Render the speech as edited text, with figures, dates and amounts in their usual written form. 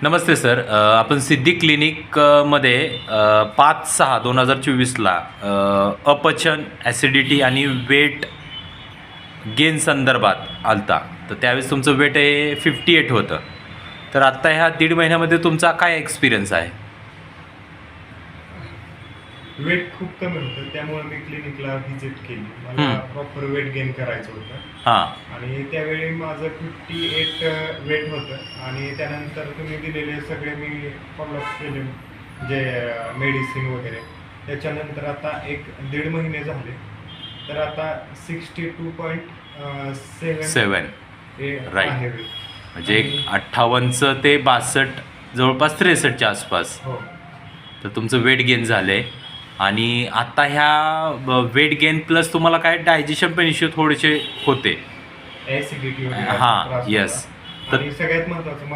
नमस्ते sir, आपण सिद्धी clinic मध्ये 5/6/2024ला अपचन, ॲसिडिटी आणि वेट गेन संदर्भात आलता. तर त्यावेळेस तुमचं वेट हे 58 होतं. तर आत्ता ह्या 1.5 महिन्यामध्ये तुमचा काय एक्सपिरियन्स आहे? वेट खूप कमी होतं, त्यामुळे मी क्लिनिकला व्हिजिट केली. मला प्रॉपर वेट गेन करायचं होतं हां. आणि त्यावेळी माझं 58 वेट होतं आणि त्यानंतर तुम्ही दिलेले सगळे मी फॉलोअप केले, जे मेडिसिन वगैरे. त्याच्यानंतर आता 1-1.5 महिने झाले, तर आता 62.7 7. राईट. आहे वेट. म्हणजे 58चं ते 62, जवळपास 63च्या आसपास. हो. तर तुमचं वेट गेन झालं आहे. आणि आत्ता ह्या वेट गेन प्लस तुम्हाला काय डायजेशन पण इश्यू थोडेसे होते. ॲसिडिटी वगैरे हां, त्रास येस. होता. तर आणि सगळ्यात महत्त्वाचं